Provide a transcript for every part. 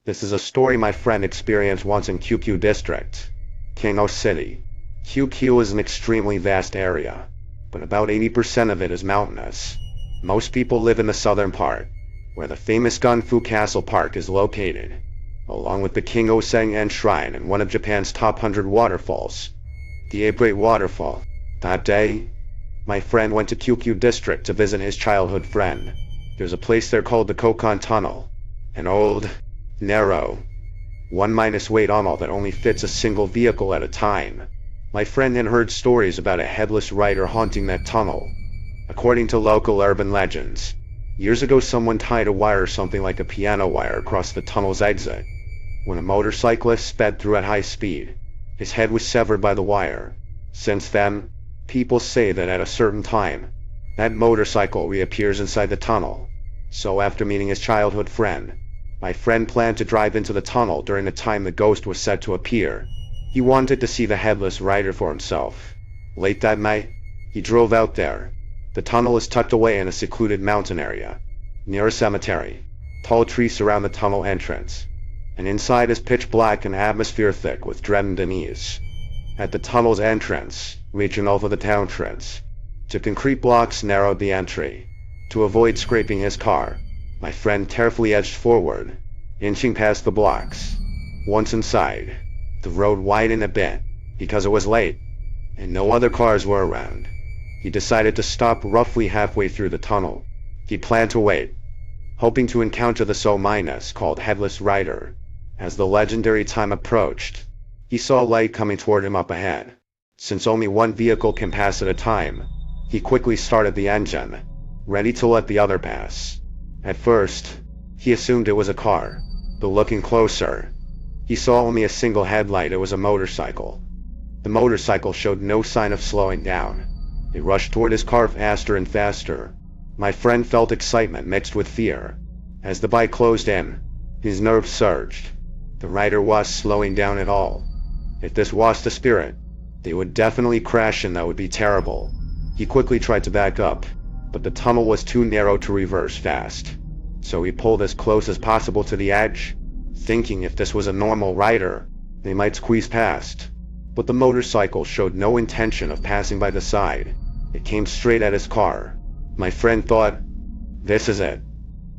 This is a story my friend experienced once in QQ District, Kano City. QQ is an extremely vast area, but about 80% of it is mountainous. Most people live in the southern part, where the famous Gunfu Castle Park is located, along with the King Oseng-en Shrine and one of Japan's top 100 waterfalls, the Great Waterfall. That day, my friend went to QQ District to visit his childhood friend. There's a place there called the Kokon Tunnel, an old, narrow, 1-weight tunnel that only fits a single vehicle at a time. My friend had heard stories about a headless rider haunting that tunnel. According to local urban legends, years ago someone tied a wire, something like a piano wire, across the tunnel's exit. When a motorcyclist sped through at high speed, his head was severed by the wire. Since then, people say that at a certain time, that motorcycle reappears inside the tunnel. So after meeting his childhood friend, my friend planned to drive into the tunnel during the time the ghost was said to appear. He wanted to see the headless rider for himself. Late that night, he drove out there. The tunnel is tucked away in a secluded mountain area, near a cemetery. Tall trees surround the tunnel entrance, and inside is pitch black and atmosphere thick with dread and unease. At the tunnel's entrance, reaching over the town entrance, two concrete blocks narrowed the entry. To avoid scraping his car, my friend carefully edged forward, inching past the blocks. Once inside, the road widened a bit, because it was late, and no other cars were around. He decided to stop roughly halfway through the tunnel. He planned to wait, hoping to encounter the so-minus called Headless Rider. As the legendary time approached, he saw light coming toward him up ahead. Since only one vehicle can pass at a time, he quickly started the engine, ready to let the other pass. At first, he assumed it was a car, but looking closer, he saw only a single headlight. It was a motorcycle. The motorcycle showed no sign of slowing down. It rushed toward his car faster and faster. My friend felt excitement mixed with fear. As the bike closed in, his nerves surged. The rider was slowing down at all. If this was the spirit, they would definitely crash, and that would be terrible. He quickly tried to back up, but the tunnel was too narrow to reverse fast. So he pulled as close as possible to the edge, thinking if this was a normal rider, they might squeeze past. But the motorcycle showed no intention of passing by the side. It came straight at his car. My friend thought, "This is it.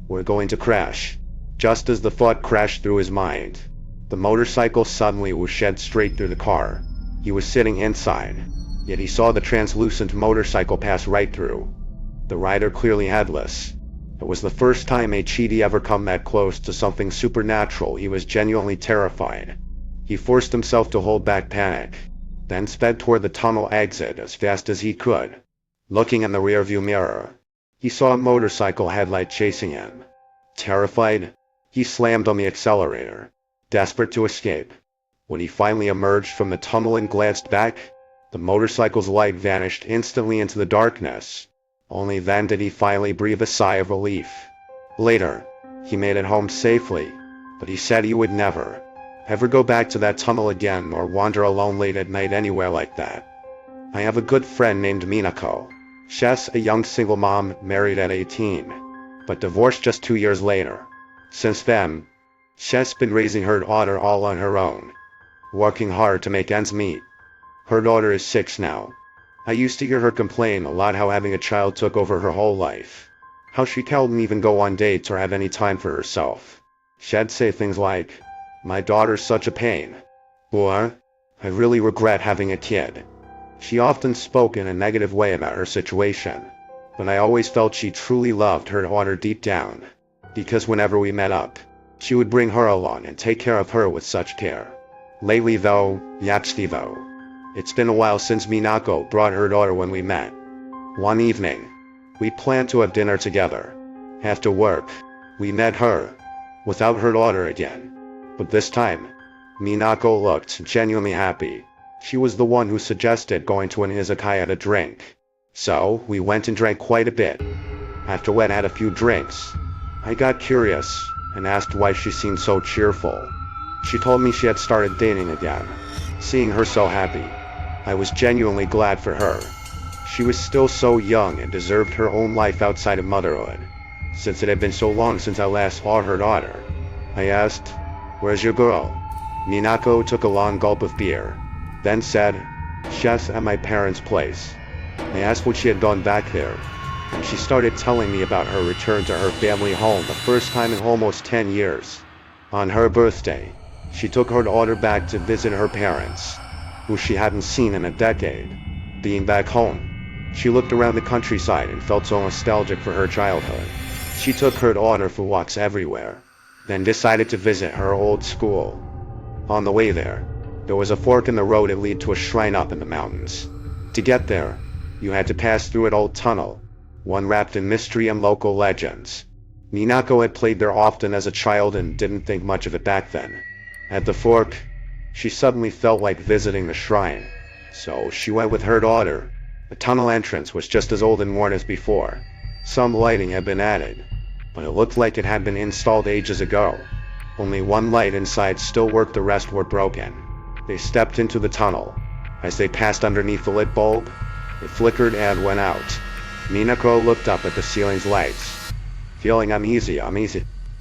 We're going to crash." Just as the thought crashed through his mind, the motorcycle suddenly whooshed straight through the car. He was sitting inside, yet he saw the translucent motorcycle pass right through. The rider clearly headless. It was the first time a cheaty ever come that close to something supernatural. He was genuinely terrified. He forced himself to hold back panic, then sped toward the tunnel exit as fast as he could. Looking in the rearview mirror, he saw a motorcycle headlight chasing him. Terrified, he slammed on the accelerator, desperate to escape. When he finally emerged from the tunnel and glanced back, the motorcycle's light vanished instantly into the darkness. Only then did he finally breathe a sigh of relief. Later, he made it home safely, but he said he would never, ever go back to that tunnel again or wander alone late at night anywhere like that. I have a good friend named Minako. She's a young single mom, married at 18, but divorced just 2 years later. Since then, she's been raising her daughter all on her own, working hard to make ends meet. Her daughter is 6 now. I used to hear her complain a lot how having a child took over her whole life. How she couldn't even go on dates or have any time for herself. She'd say things like, "My daughter's such a pain," or, "I really regret having a kid." She often spoke in a negative way about her situation, but I always felt she truly loved her daughter deep down, because whenever we met up, she would bring her along and take care of her with such care. Lately though, it's been a while since Minako brought her daughter when we met. One evening, we planned to have dinner together. After work, we met her, without her daughter again. But this time, Minako looked genuinely happy. She was the one who suggested going to an izakaya to drink. So, we went and drank quite a bit. After we had a few drinks, I got curious and asked why she seemed so cheerful. She told me she had started dating again. Seeing her so happy, I was genuinely glad for her. She was still so young and deserved her own life outside of motherhood. Since it had been so long since I last saw her daughter, I asked, "Where's your girl?" Minako took a long gulp of beer, then said, "She's at my parents' place." I asked what she had gone back there, and she started telling me about her return to her family home the first time in almost 10 years. On her birthday, she took her daughter back to visit her parents, who she hadn't seen in a decade. Being back home, she looked around the countryside and felt so nostalgic for her childhood. She took her daughter for walks everywhere, then decided to visit her old school. On the way there was a fork in the road that led to a shrine up in the mountains. To get there, you had to pass through an old tunnel, one wrapped in mystery and local legends. Minako had played there often as a child and didn't think much of it back then. At the fork, she suddenly felt like visiting the shrine, so she went with her daughter. The tunnel entrance was just as old and worn as before. Some lighting had been added, but it looked like it had been installed ages ago. Only one light inside still worked, the rest were broken. They stepped into the tunnel. As they passed underneath the lit bulb, it flickered and went out. Minako looked up at the ceiling's lights, feeling uneasy.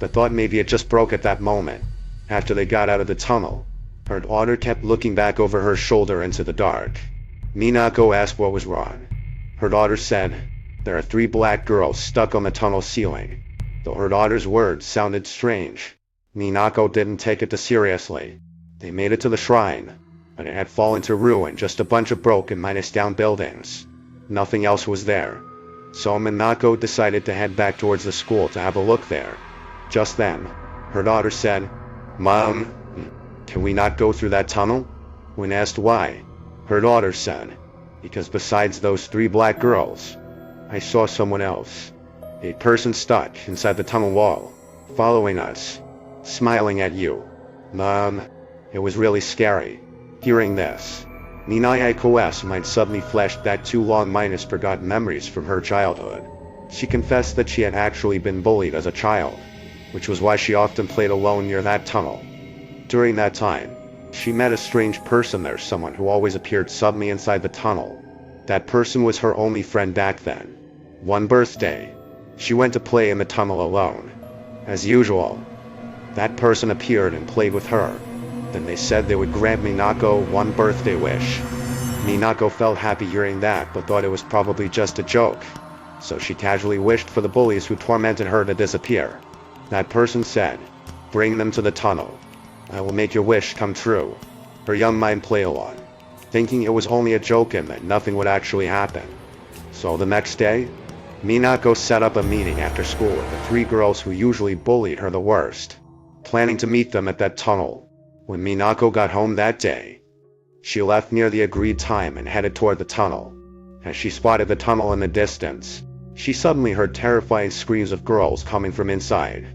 The thought maybe it just broke at that moment. After they got out of the tunnel, her daughter kept looking back over her shoulder into the dark. Minako asked what was wrong. Her daughter said, "There are 3 black girls stuck on the tunnel ceiling." Though her daughter's words sounded strange, Minako didn't take it too seriously. They made it to the shrine, but it had fallen to ruin, just a bunch of broken down buildings. Nothing else was there. So Minako decided to head back towards the school to have a look there. Just then, her daughter said, "Mom, can we not go through that tunnel?" When asked why, her daughter said, "Because besides those 3 black girls, I saw someone else. A person stuck inside the tunnel wall, following us, smiling at you." Mom, it was really scary. Hearing this, Minako mind suddenly flashed back 2 long forgotten memories from her childhood. She confessed that she had actually been bullied as a child, which was why she often played alone near that tunnel. During that time, she met a strange person there, someone who always appeared suddenly inside the tunnel. That person was her only friend back then. One birthday, she went to play in the tunnel alone. As usual, that person appeared and played with her. Then they said they would grant Minako one birthday wish. Minako felt happy hearing that, but thought it was probably just a joke. So she casually wished for the bullies who tormented her to disappear. That person said, "Bring them to the tunnel. I will make your wish come true." Her young mind played along, thinking it was only a joke and that nothing would actually happen. So the next day, Minako set up a meeting after school with the 3 girls who usually bullied her the worst, planning to meet them at that tunnel. When Minako got home that day, she left near the agreed time and headed toward the tunnel. As she spotted the tunnel in the distance, she suddenly heard terrifying screams of girls coming from inside.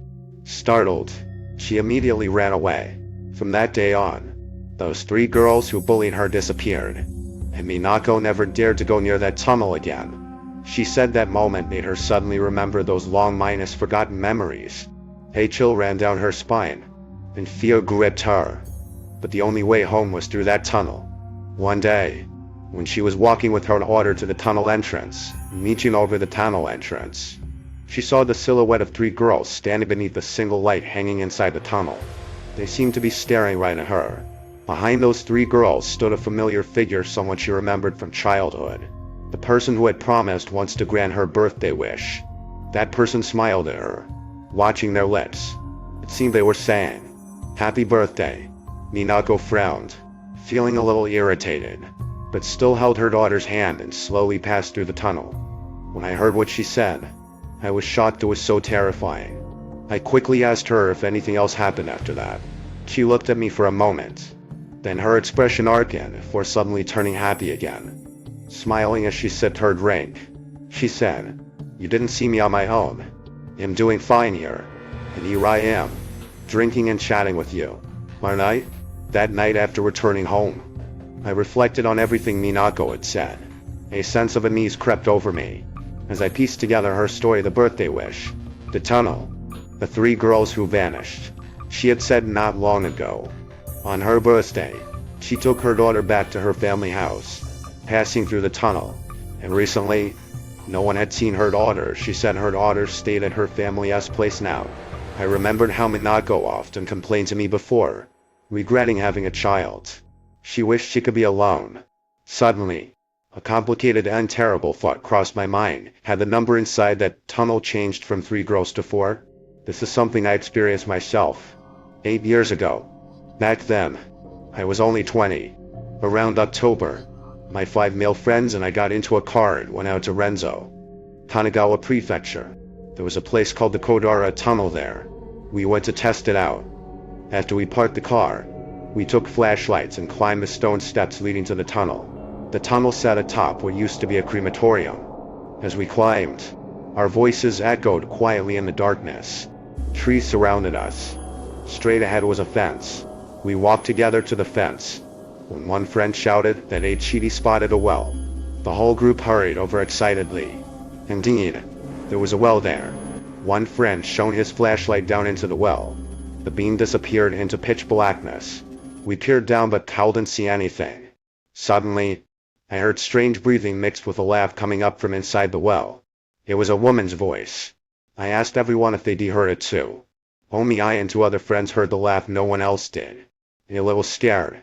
Startled, she immediately ran away. From that day on, those 3 girls who bullied her disappeared, and Minako never dared to go near that tunnel again. She said that moment made her suddenly remember those long forgotten memories. A chill ran down her spine, and fear gripped her. But the only way home was through that tunnel. One day, when she was walking with her daughter to the tunnel entrance, reaching over the tunnel entrance, she saw the silhouette of 3 girls standing beneath a single light hanging inside the tunnel. They seemed to be staring right at her. Behind those 3 girls stood a familiar figure, someone she remembered from childhood. The person who had promised once to grant her birthday wish. That person smiled at her, watching their lips. It seemed they were saying, "Happy birthday." Minako frowned, feeling a little irritated, but still held her daughter's hand and slowly passed through the tunnel. When I heard what she said, I was shocked. It was so terrifying. I quickly asked her if anything else happened after that. She looked at me for a moment, then her expression darkened before suddenly turning happy again. Smiling as she sipped her drink, she said, "You didn't see me on my own. I'm doing fine here, and here I am, drinking and chatting with you, aren't I?" That night after returning home, I reflected on everything Minako had said. A sense of unease crept over me as I pieced together her story: the birthday wish, the tunnel, the 3 girls who vanished. She had said not long ago, on her birthday, she took her daughter back to her family house, passing through the tunnel, and recently, no one had seen her daughter. She said her daughter stayed at her family's place now. I remembered how Minako often complained to me before, regretting having a child. She wished she could be alone. Suddenly, a complicated and terrible thought crossed my mind. Had the number inside that tunnel changed from 3 girls to 4? This is something I experienced myself 8 years ago. Back then, I was only 20. Around October, my 5 male friends and I got into a car and went out to Renzo, Kanagawa Prefecture. There was a place called the Kodara Tunnel there. We went to test it out. After we parked the car, we took flashlights and climbed the stone steps leading to the tunnel. The tunnel sat atop what used to be a crematorium. As we climbed, our voices echoed quietly in the darkness. Trees surrounded us. Straight ahead was a fence. We walked together to the fence, when one friend shouted that Chidi spotted a well. The whole group hurried over excitedly. Indeed, there was a well there. One friend shone his flashlight down into the well. The beam disappeared into pitch blackness. We peered down but couldn't see anything. Suddenly, I heard strange breathing mixed with a laugh coming up from inside the well. It was a woman's voice. I asked everyone if they'd heard it too. Only I and 2 other friends heard the laugh, no one else did. A little scared,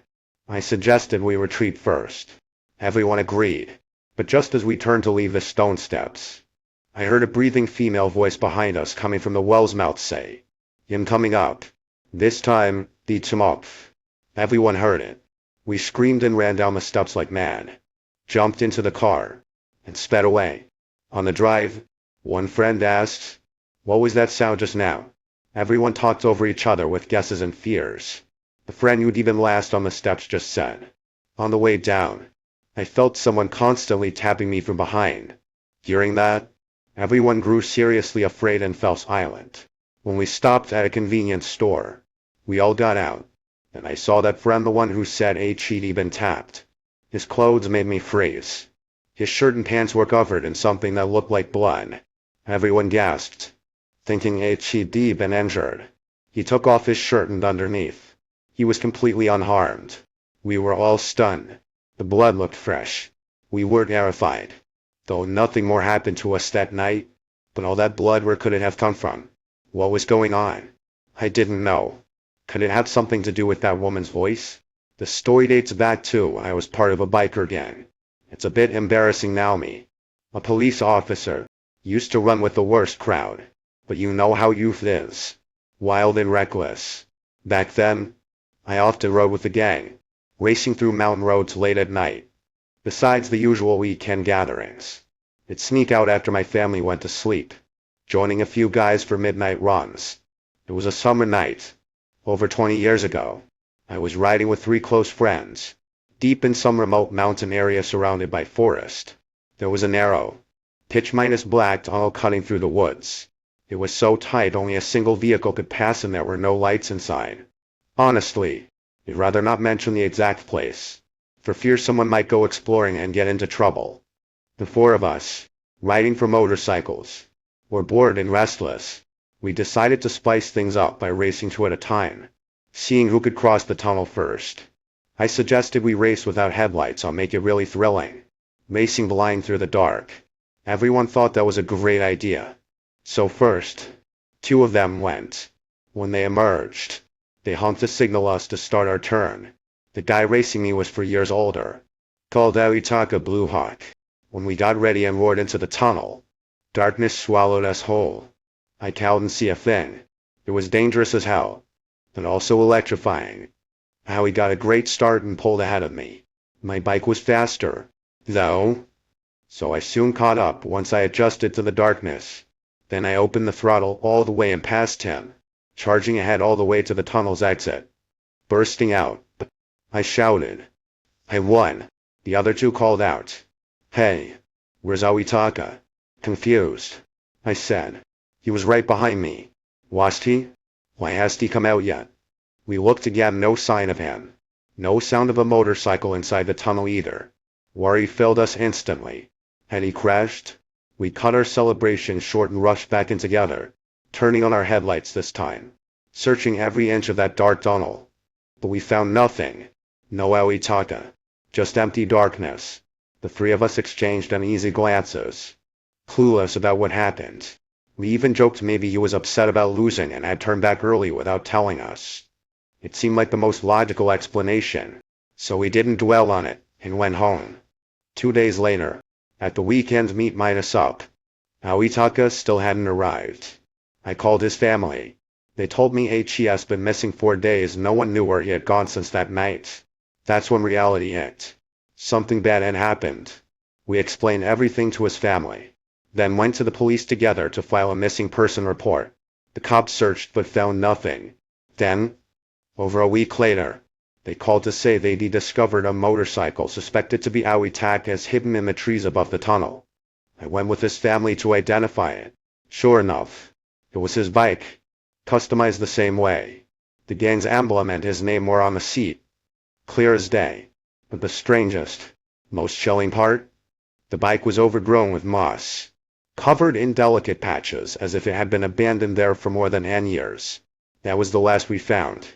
I suggested we retreat first. Everyone agreed. But just as we turned to leave the stone steps, I heard a breathing female voice behind us coming from the well's mouth say, "I'm coming up." This time, the tumult. Everyone heard it. We screamed and ran down the steps like mad, jumped into the car, and sped away. On the drive, one friend asked, "What was that sound just now?" Everyone talked over each other with guesses and fears. The friend who'd even last on the steps just said, "On the way down, I felt someone constantly tapping me from behind." Hearing that, everyone grew seriously afraid and fell silent. When we stopped at a convenience store, we all got out, and I saw that friend, the one who said he'd been tapped. His clothes made me freeze. His shirt and pants were covered in something that looked like blood. Everyone gasped, thinking he'd been injured. He took off his shirt and underneath, he was completely unharmed. We were all stunned. The blood looked fresh. We were terrified, though nothing more happened to us that night. But all that blood, where could it have come from? What was going on? I didn't know. Could it have something to do with that woman's voice? The story dates back to when I was part of a biker gang. It's a bit embarrassing now. Me, a police officer, used to run with the worst crowd. But you know how youth is. Wild and reckless. Back then, I often rode with the gang, racing through mountain roads late at night. Besides the usual weekend gatherings, I'd sneak out after my family went to sleep, joining a few guys for midnight runs. It was a summer night, over 20 years ago. I was riding with 3 close friends, deep in some remote mountain area surrounded by forest. There was a narrow, pitch-black tunnel cutting through the woods. It was so tight only a single vehicle could pass and there were no lights inside. Honestly, I'd rather not mention the exact place, for fear someone might go exploring and get into trouble. The 4 of us, riding for motorcycles, were bored and restless. We decided to spice things up by racing 2 at a time, seeing who could cross the tunnel first. I suggested we race without headlights. I'll make it really thrilling, racing blind through the dark. Everyone thought that was a great idea. So first, 2 of them went. When they emerged, they honked to signal us to start our turn. The guy racing me was 4 years older, called Aitaka Blue Hawk. When we got ready and roared into the tunnel, darkness swallowed us whole. I couldn't see a thing. It was dangerous as hell, but also electrifying. Howie got a great start and pulled ahead of me. My bike was faster, though, so I soon caught up once I adjusted to the darkness. Then I opened the throttle all the way and passed him, charging ahead all the way to the tunnel's exit. Bursting out, I shouted, "I won!" The other 2 called out, "Hey, where's Aitaka?" Confused, I said, "He was right behind me." "Was he? Why hasn't he come out yet?" We looked again, no sign of him. No sound of a motorcycle inside the tunnel either. Worry filled us instantly. Had he crashed? We cut our celebration short and rushed back in together, turning on our headlights this time, searching every inch of that dark tunnel. But we found nothing. No Aitaka. Just empty darkness. The 3 of us exchanged uneasy glances, clueless about what happened. We even joked maybe he was upset about losing and had turned back early without telling us. It seemed like the most logical explanation, so we didn't dwell on it, and went home. 2 days later, at the weekend's meet minus up, Aoitaka still hadn't arrived. I called his family. They told me he's been missing 4 days and no one knew where he had gone since that night. That's when reality hit. Something bad had happened. We explained everything to his family, then went to the police together to file a missing person report. The cops searched but found nothing. Then, over a week later, they called to say they'd discovered a motorcycle suspected to be Aoitaka's hidden in the trees above the tunnel. I went with his family to identify it. Sure enough, it was his bike, customized the same way. The gang's emblem and his name were on the seat. Clear as day. But the strangest, most chilling part? The bike was overgrown with moss, covered in delicate patches as if it had been abandoned there for more than 10 years. That was the last we found.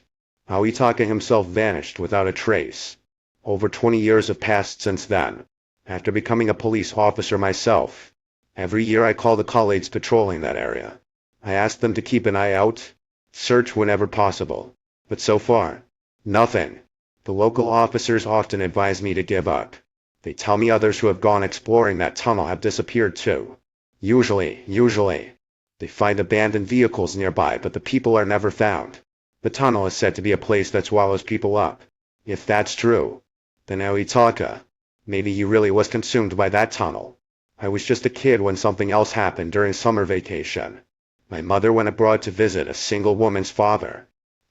Aoitaka himself vanished without a trace. Over 20 years have passed since then. After becoming a police officer myself, every year I call the colleagues patrolling that area. I ask them to keep an eye out, search whenever possible. But so far, nothing. The local officers often advise me to give up. They tell me others who have gone exploring that tunnel have disappeared too. Usually, they find abandoned vehicles nearby, but the people are never found. The tunnel is said to be a place that swallows people up. If that's true, then Aoitaka, maybe he really was consumed by that tunnel. I was just a kid when something else happened during summer vacation. My mother went abroad to visit a single woman's father,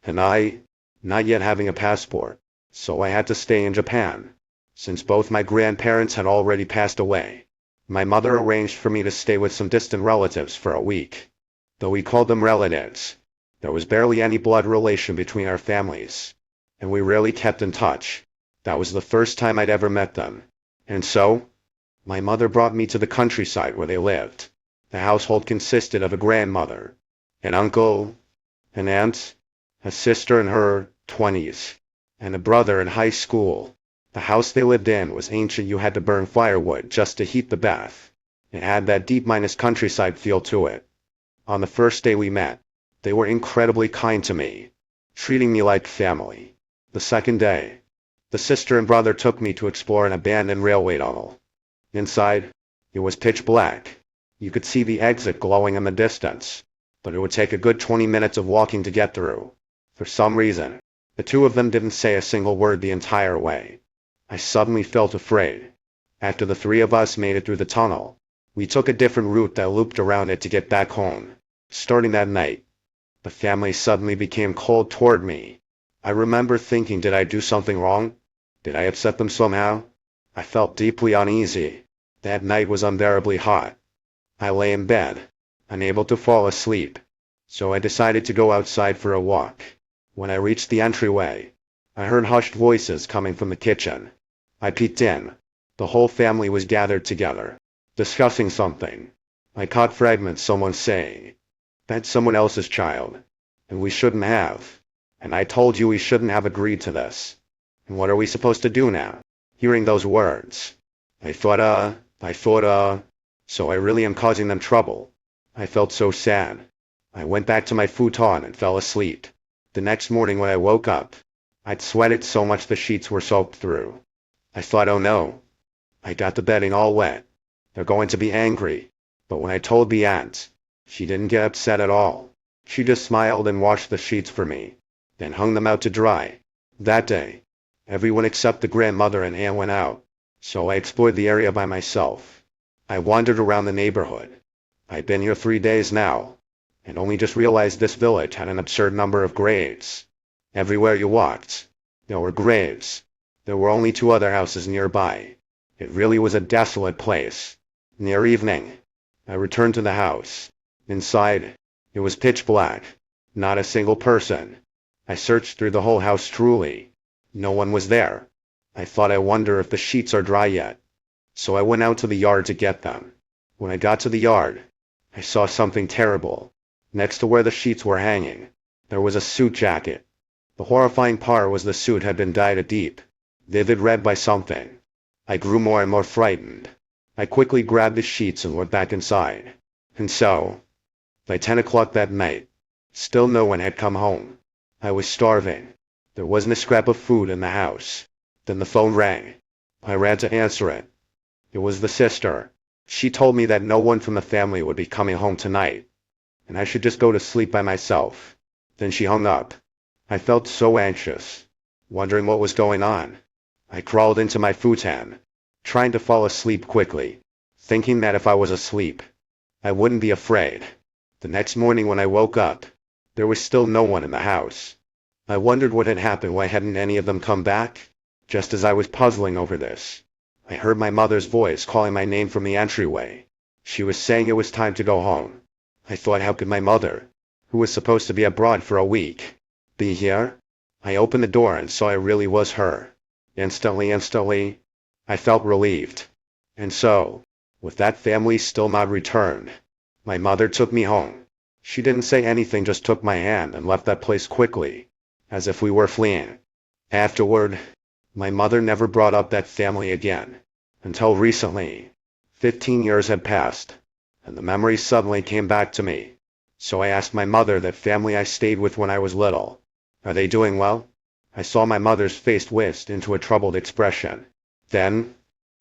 and I, not yet having a passport, so I had to stay in Japan. Since both my grandparents had already passed away, my mother arranged for me to stay with some distant relatives for a week. Though we called them relatives, there was barely any blood relation between our families, and we rarely kept in touch. That was the first time I'd ever met them. And so, my mother brought me to the countryside where they lived. The household consisted of a grandmother, an uncle, an aunt, a sister in her 20s, and a brother in high school. The house they lived in was ancient. You had to burn firewood just to heat the bath. It had that deep countryside feel to it. On the first day we met, they were incredibly kind to me, treating me like family. The second day, the sister and brother took me to explore an abandoned railway tunnel. Inside, it was pitch black. You could see the exit glowing in the distance, but it would take a good 20 minutes of walking to get through. For some reason, the two of them didn't say a single word the entire way. I suddenly felt afraid. After the three of us made it through the tunnel, we took a different route that looped around it to get back home. Starting that night, the family suddenly became cold toward me. I remember thinking, did I do something wrong? Did I upset them somehow? I felt deeply uneasy. That night was unbearably hot. I lay in bed, unable to fall asleep, so I decided to go outside for a walk. When I reached the entryway, I heard hushed voices coming from the kitchen. I peeked in. The whole family was gathered together, discussing something. I caught fragments, someone saying, "That's someone else's child, and we shouldn't have. And I told you we shouldn't have agreed to this. And what are we supposed to do now?" Hearing those words, I thought, so I really am causing them trouble. I felt so sad. I went back to my futon and fell asleep. The next morning when I woke up, I'd sweated so much the sheets were soaked through. I thought, oh no. I got the bedding all wet. They're going to be angry. But when I told the aunt, she didn't get upset at all. She just smiled and washed the sheets for me, then hung them out to dry. That day, everyone except the grandmother and aunt went out, so I explored the area by myself. I wandered around the neighborhood. I'd been here 3 days now, and only just realized this village had an absurd number of graves. Everywhere you walked, there were graves. There were only 2 other houses nearby. It really was a desolate place. Near evening, I returned to the house. Inside, it was pitch black. Not a single person. I searched through the whole house truly. No one was there. I thought, I wonder if the sheets are dry yet. So I went out to the yard to get them. When I got to the yard, I saw something terrible. Next to where the sheets were hanging, there was a suit jacket. The horrifying part was the suit had been dyed a deep, vivid red by something. I grew more and more frightened. I quickly grabbed the sheets and went back inside. And so, By 10 o'clock that night, still no one had come home. I was starving. There wasn't a scrap of food in the house. Then the phone rang. I ran to answer it. It was the sister. She told me that no one from the family would be coming home tonight, and I should just go to sleep by myself. Then she hung up. I felt so anxious, wondering what was going on. I crawled into my futon, trying to fall asleep quickly, thinking that if I was asleep, I wouldn't be afraid. The next morning when I woke up, there was still no one in the house. I wondered what had happened. Why hadn't any of them come back? Just as I was puzzling over this, I heard my mother's voice calling my name from the entryway. She was saying it was time to go home. I thought, how could my mother, who was supposed to be abroad for a week, be here? I opened the door and saw it really was her. Instantly, I felt relieved. And so, with that family still not returned, my mother took me home. She didn't say anything, just took my hand and left that place quickly, as if we were fleeing. Afterward, my mother never brought up that family again, until recently. 15 years had passed, and the memory suddenly came back to me. So I asked my mother, that family I stayed with when I was little, are they doing well? I saw my mother's face twist into a troubled expression. Then,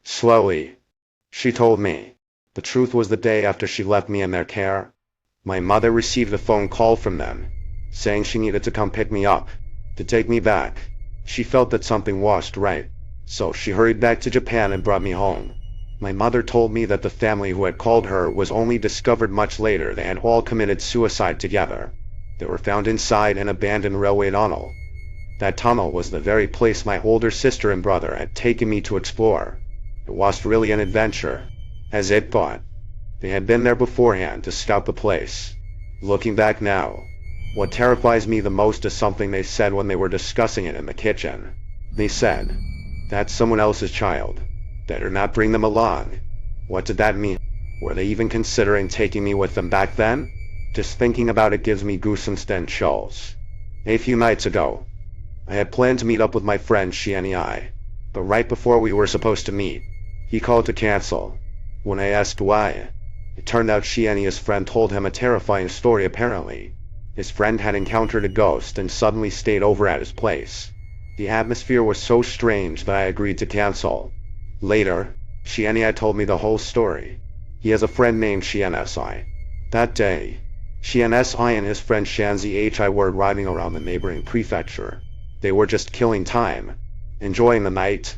slowly, she told me. The truth was, the day after she left me in their care, my mother received a phone call from them, saying she needed to come pick me up, to take me back. She felt that something wasn't right, so she hurried back to Japan and brought me home. My mother told me that the family who had called her was only discovered much later. They had all committed suicide together. They were found inside an abandoned railway tunnel. That tunnel was the very place my older sister and brother had taken me to explore. It was really an adventure, as it thought. They had been there beforehand to scout the place. Looking back now, what terrifies me the most is something they said when they were discussing it in the kitchen. They said, "That's someone else's child. Better not bring them along." What did that mean? Were they even considering taking me with them back then? Just thinking about it gives me goosebumps and chills. A few nights ago, I had planned to meet up with my friend Xinhai, but right before we were supposed to meet, he called to cancel. When I asked why, it turned out Xinhai's friend told him a terrifying story. Apparently, his friend had encountered a ghost and suddenly stayed over at his place. The atmosphere was so strange that I agreed to cancel. Later, Xinhai told me the whole story. He has a friend named Xinhai. That day, Xinhai and his friend Xinhai were riding around the neighboring prefecture. They were just killing time, enjoying the night.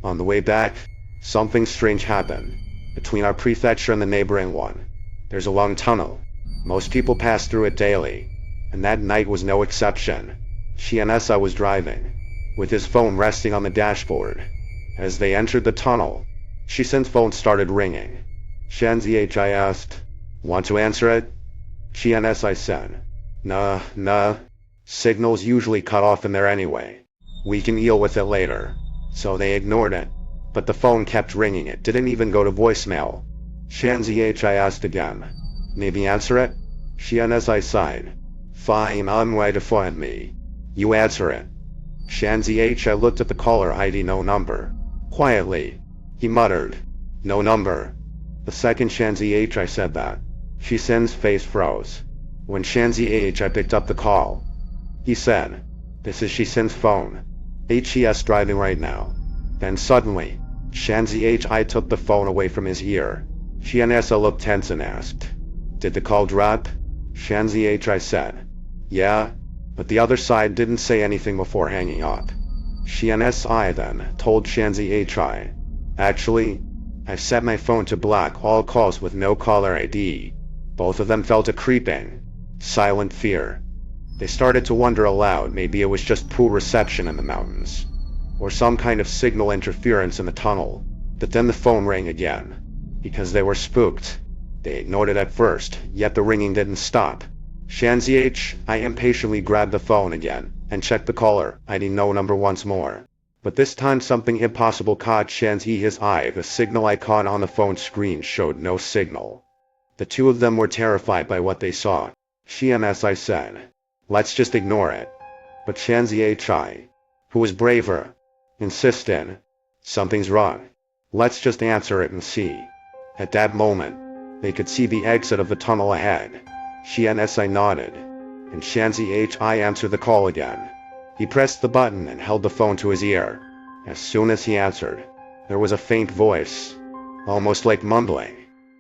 On the way back, something strange happened. Between our prefecture and the neighboring one, there's a long tunnel. Most people pass through it daily, and that night was no exception. Xinhai was driving, with his phone resting on the dashboard. As they entered the tunnel, Xinhai's phone started ringing. Xinhai asked, "Want to answer it?" Xinhai said, Nah. Signal's usually cut off in there anyway. We can deal with it later." So they ignored it. But the phone kept ringing. It didn't even go to voicemail. Xinhai asked again, "Maybe answer it?" Xinhai sighed. "Fine, I'm wait for me. You answer it." Xinhai looked at the caller ID. "No number." Quietly, he muttered, "No number." The second Xinhai said that, Xinhai's face froze. When Xinhai picked up the call, he said, "This is Xinhai's phone. HES driving right now." Then suddenly, Xinhai took the phone away from his ear. Xinhai looked tense and asked, "Did the call drop?" Xinhai said, "Yeah," but the other side didn't say anything before hanging up. Xinhai then told Xinhai, "Actually, I've set my phone to block all calls with no caller ID." Both of them felt a creeping, silent fear. They started to wonder aloud, maybe it was just poor reception in the mountains, or some kind of signal interference in the tunnel. But then the phone rang again. Because they were spooked, they ignored it at first, yet the ringing didn't stop. Xinhai impatiently grabbed the phone again and checked the caller ID no number once more. But this time something impossible caught Xinhai's eye. The signal icon on the phone screen showed no signal. The two of them were terrified by what they saw. Xinhai said, "Let's just ignore it." But Xinhai, who was braver, insisted, "Something's wrong. Let's just answer it and see." At that moment, they could see the exit of the tunnel ahead. Xiansi nodded, and Xinhai answered the call again. He pressed the button and held the phone to his ear. As soon as he answered, there was a faint voice, almost like mumbling.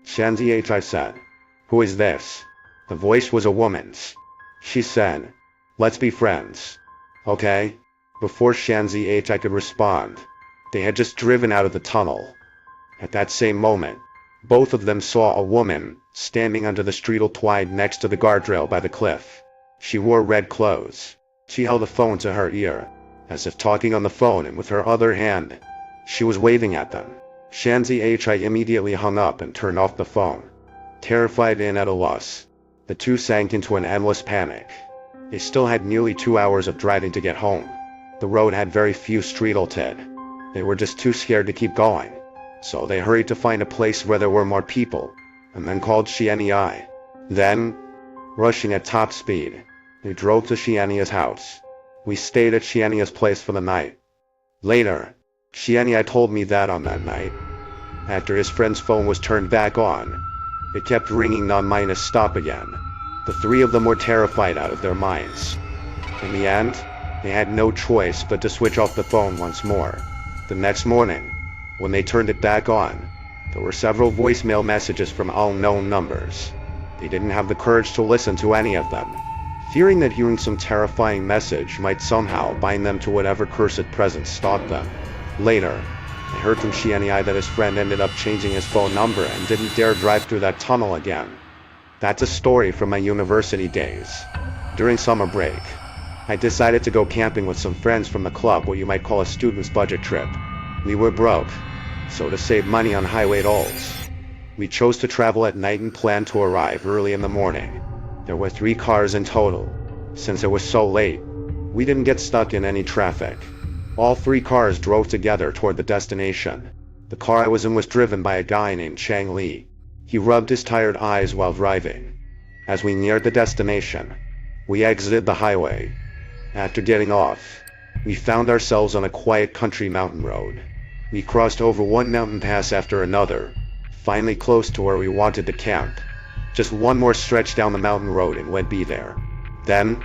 Xinhai said, "Who is this?" The voice was a woman's. She said, "Let's be friends." "Okay?" Before Xinhai could respond, they had just driven out of the tunnel. At that same moment, both of them saw a woman standing under the street twine next to the guardrail by the cliff. She wore red clothes. She held a phone to her ear, as if talking on the phone, and with her other hand, she was waving at them. Xinhai immediately hung up and turned off the phone. Terrified and at a loss, the two sank into an endless panic. They still had nearly 2 hours of driving to get home. The road had very few street lights. They were just too scared to keep going. So they hurried to find a place where there were more people, and then called Xinhai. Then, rushing at top speed, they drove to Xinhai's house. We stayed at Xinhai's place for the night. Later, Xinhai told me that on that night, after his friend's phone was turned back on, it kept ringing non-stop again. The three of them were terrified out of their minds. In the end, they had no choice but to switch off the phone once more. The next morning, when they turned it back on, there were several voicemail messages from unknown numbers. They didn't have the courage to listen to any of them, fearing that hearing some terrifying message might somehow bind them to whatever cursed presence stalked them. Later, I heard from Xinhai that his friend ended up changing his phone number and didn't dare drive through that tunnel again. That's a story from my university days. During summer break, I decided to go camping with some friends from the club, what you might call a student's budget trip. We were broke, so to save money on highway tolls, we chose to travel at night and planned to arrive early in the morning. There were 3 cars in total. Since it was so late, we didn't get stuck in any traffic. All 3 cars drove together toward the destination. The car I was in was driven by a guy named Chang Li. He rubbed his tired eyes while driving. As we neared the destination, we exited the highway. After getting off, we found ourselves on a quiet country mountain road. We crossed over one mountain pass after another, finally close to where we wanted to camp. Just one more stretch down the mountain road and we'd be there. Then,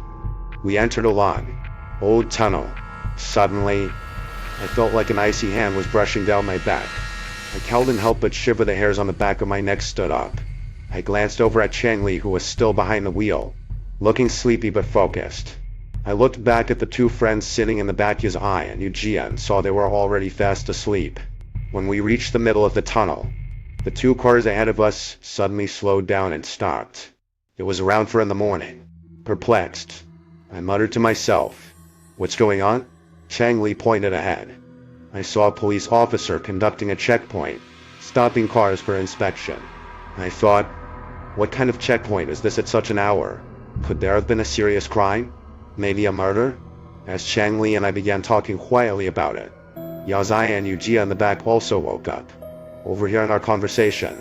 we entered a long, old tunnel. Suddenly, I felt like an icy hand was brushing down my back. I couldn't help but shiver. The hairs on the back of my neck stood up. I glanced over at Chang Li, who was still behind the wheel, looking sleepy but focused. I looked back at the 2 friends sitting in the back of his eye and Yujia and saw they were already fast asleep. When we reached the middle of the tunnel, the 2 cars ahead of us suddenly slowed down and stopped. It was around 4 in the morning. Perplexed, I muttered to myself, "What's going on?" Chang Li pointed ahead. I saw a police officer conducting a checkpoint, stopping cars for inspection. I thought, what kind of checkpoint is this at such an hour? Could there have been a serious crime? Maybe a murder? As Chang Li and I began talking quietly about it, Yazai and Yujia in the back also woke up, overhearing our conversation.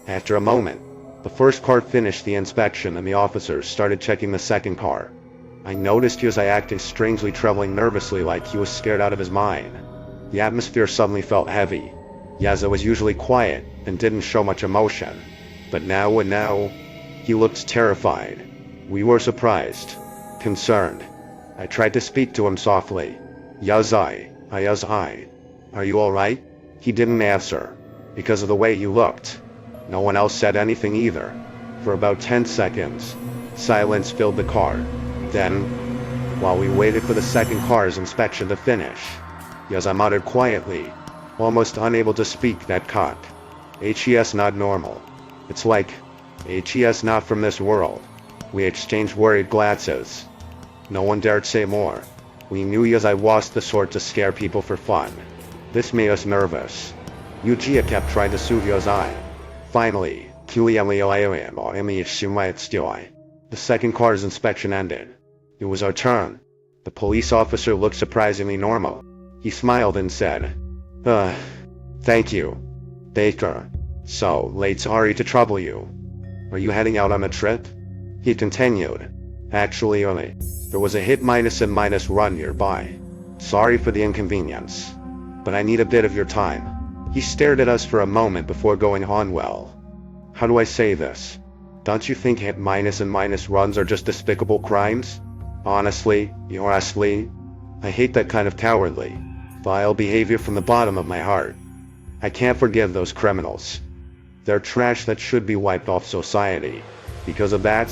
After a moment, the first car finished the inspection and the officers started checking the second car. I noticed Yazai acting strangely, trembling nervously like he was scared out of his mind. The atmosphere suddenly felt heavy. Yaza was usually quiet and didn't show much emotion, but now, he looked terrified. We were surprised, concerned. I tried to speak to him softly. Yazai, are you alright? He didn't answer, because of the way he looked. No one else said anything either. For about 10 seconds, silence filled the car. Then, while we waited for the second car's inspection to finish, Yazai muttered quietly, almost unable to speak, "That cop. HES not normal. It's like, HES not from this world." We exchanged worried glances. No one dared say more. We knew Yazai was the sort to scare people for fun. This made us nervous. Yujia kept trying to soothe Yazai. Finally, the second car's inspection ended. It was our turn. The police officer looked surprisingly normal. He smiled and said, "Thank you, Baker. So late, sorry to trouble you. Are you heading out on a trip?" He continued, "Actually, there was a hit and minus run nearby. Sorry for the inconvenience, but I need a bit of your time." He stared at us for a moment before going on. "Well, how do I say this? Don't you think hit minus and minus runs are just despicable crimes? Honestly, I hate that kind of cowardly, vile behavior from the bottom of my heart. I can't forgive those criminals. They're trash that should be wiped off society. Because of that,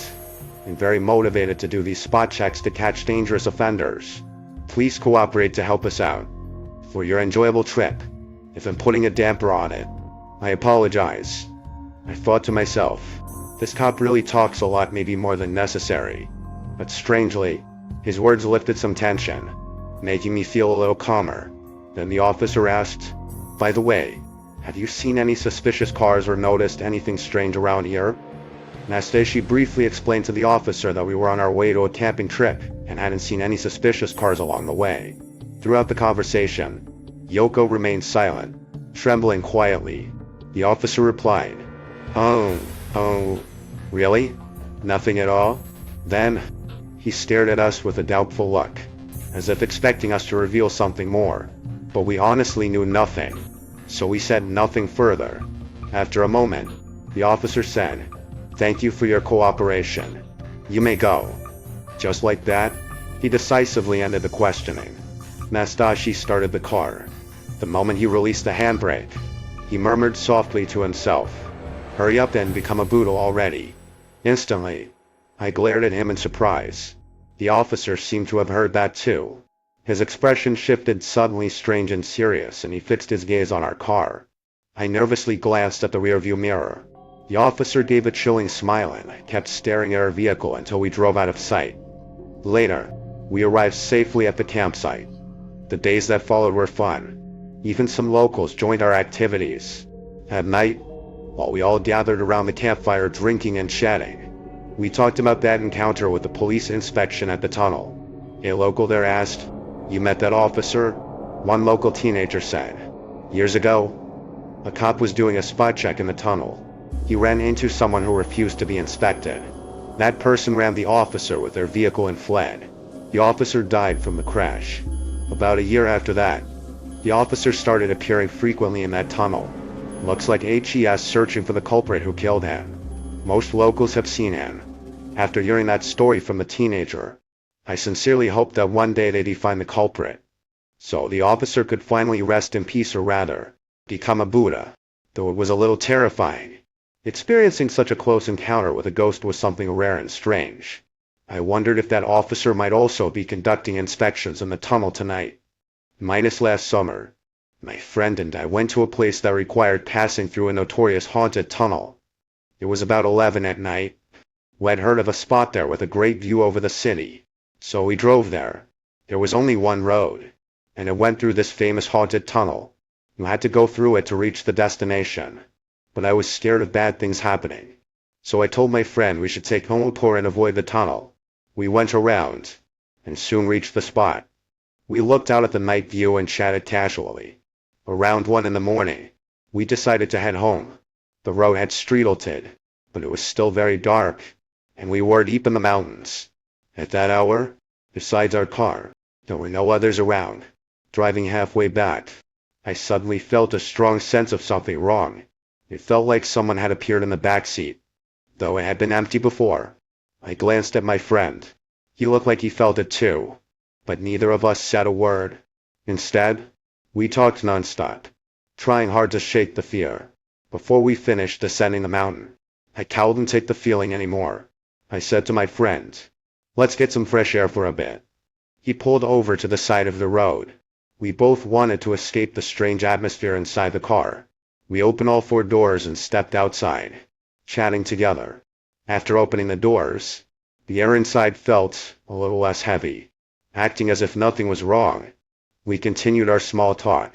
I'm very motivated to do these spot checks to catch dangerous offenders. Please cooperate to help us out. For your enjoyable trip, if I'm putting a damper on it, I apologize. I thought to myself, this cop really talks a lot, maybe more than necessary. But strangely, his words lifted some tension, making me feel a little calmer. Then the officer asked, "By the way, have you seen any suspicious cars or noticed anything strange around here?" Nastasia briefly explained to the officer that we were on our way to a camping trip and hadn't seen any suspicious cars along the way. Throughout the conversation, Yoko remained silent, trembling quietly. The officer replied, Oh, really? Nothing at all?" Then, he stared at us with a doubtful look, as if expecting us to reveal something more. But we honestly knew nothing, so we said nothing further. After a moment, the officer said, "Thank you for your cooperation. You may go." Just like that, he decisively ended the questioning. Nastashi started the car. The moment he released the handbrake, he murmured softly to himself, "Hurry up and become a Boodle already." Instantly, I glared at him in surprise. The officer seemed to have heard that too. His expression shifted suddenly strange and serious, and he fixed his gaze on our car. I nervously glanced at the rearview mirror. The officer gave a chilling smile and kept staring at our vehicle until we drove out of sight. Later, we arrived safely at the campsite. The days that followed were fun. Even some locals joined our activities. At night, while we all gathered around the campfire drinking and chatting, we talked about that encounter with the police inspection at the tunnel. A local there asked, "You met that officer?" One local teenager said, "Years ago, a cop was doing a spot check in the tunnel. He ran into someone who refused to be inspected. That person rammed the officer with their vehicle and fled. The officer died from the crash. About a year after that, the officer started appearing frequently in that tunnel. Looks like HES searching for the culprit who killed him. Most locals have seen him." After hearing that story from the teenager, I sincerely hoped that one day they'd find the culprit, so the officer could finally rest in peace, or rather, become a Buddha, though it was a little terrifying. Experiencing such a close encounter with a ghost was something rare and strange. I wondered if that officer might also be conducting inspections in the tunnel tonight. Last summer, my friend and I went to a place that required passing through a notorious haunted tunnel. It was about 11 at night. We'd heard of a spot there with a great view over the city, so we drove there. There was only one road, and it went through this famous haunted tunnel. You had to go through it to reach the destination. But I was scared of bad things happening, so I told my friend we should take home tour and avoid the tunnel. We went around, and soon reached the spot. We looked out at the night view and chatted casually. Around 1 in the morning, we decided to head home. The road had streetlighted, but it was still very dark, and we were deep in the mountains. At that hour, besides our car, there were no others around. Driving halfway back, I suddenly felt a strong sense of something wrong. It felt like someone had appeared in the back seat, though it had been empty before. I glanced at my friend. He looked like he felt it too, but neither of us said a word. Instead, we talked nonstop, trying hard to shake the fear. Before we finished descending the mountain, I couldn't take the feeling anymore. I said to my friend, "Let's get some fresh air for a bit." He pulled over to the side of the road. We both wanted to escape the strange atmosphere inside the car. We opened all 4 doors and stepped outside, chatting together. After opening the doors, the air inside felt a little less heavy. Acting as if nothing was wrong, we continued our small talk.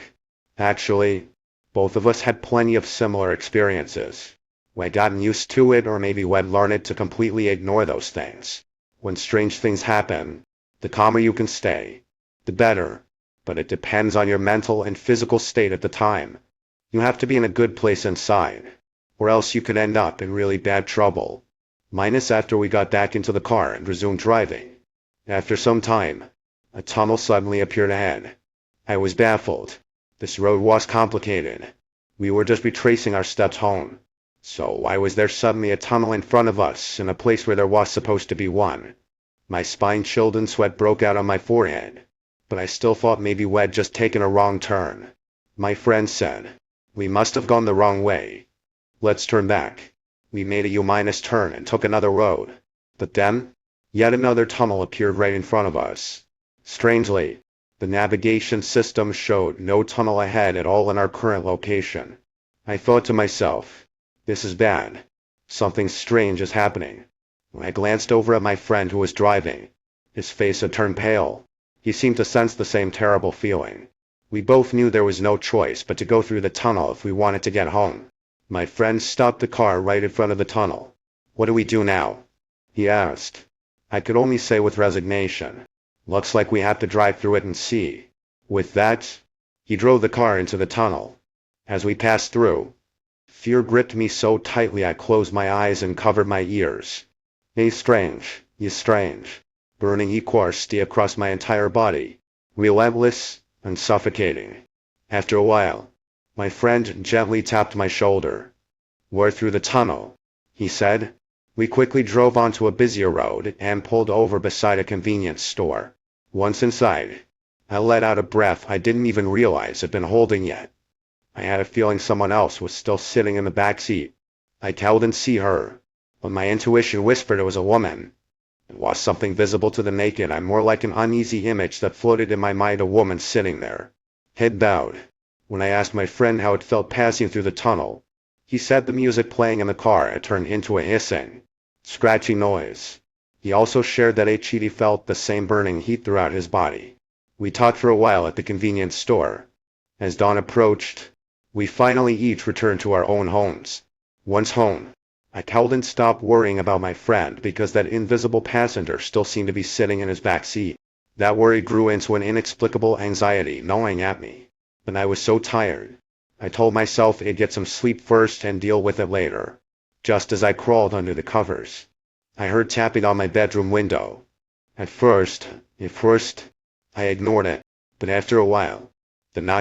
Actually, both of us had plenty of similar experiences. We'd gotten used to it, or maybe we'd learned to completely ignore those things. When strange things happen, the calmer you can stay, the better, but it depends on your mental and physical state at the time. You have to be in a good place inside, or else you could end up in really bad trouble. After we got back into the car and resumed driving. After some time, a tunnel suddenly appeared ahead. I was baffled. This road was complicated. We were just retracing our steps home. So why was there suddenly a tunnel in front of us, in a place where there was supposed to be one? My spine chilled and sweat broke out on my forehead. But I still thought maybe we'd just taken a wrong turn. My friend said, "We must have gone the wrong way. Let's turn back." We made a U- turn and took another road. But then, yet another tunnel appeared right in front of us. Strangely, the navigation system showed no tunnel ahead at all in our current location. I thought to myself, this is bad. Something strange is happening. When I glanced over at my friend who was driving, his face had turned pale. He seemed to sense the same terrible feeling. We both knew there was no choice but to go through the tunnel if we wanted to get home. My friend stopped the car right in front of the tunnel. "What do we do now?" he asked. I could only say with resignation, "Looks like we have to drive through it and see." With that, he drove the car into the tunnel. As we passed through, fear gripped me so tightly I closed my eyes and covered my ears. A strange, burning coursed across my entire body, relentless and suffocating. After a while, my friend gently tapped my shoulder. "We're through the tunnel," he said. We quickly drove onto a busier road and pulled over beside a convenience store. Once inside, I let out a breath I didn't even realize I'd been holding yet. I had a feeling someone else was still sitting in the back seat. I couldn't see her, but my intuition whispered it was a woman. It was something visible to the naked eye, more like an uneasy image that floated in my mind, a woman sitting there, head bowed. When I asked my friend how it felt passing through the tunnel, he said the music playing in the car had turned into a hissing, scratchy noise. He also shared that he felt the same burning heat throughout his body. We talked for a while at the convenience store. As dawn approached, we finally each returned to our own homes. Once home, I couldn't stop worrying about my friend because that invisible passenger still seemed to be sitting in his back seat. That worry grew into an inexplicable anxiety gnawing at me. But I was so tired. I told myself I'd get some sleep first and deal with it later. Just as I crawled under the covers, I heard tapping on my bedroom window. At first, I ignored it, but after a while, the knock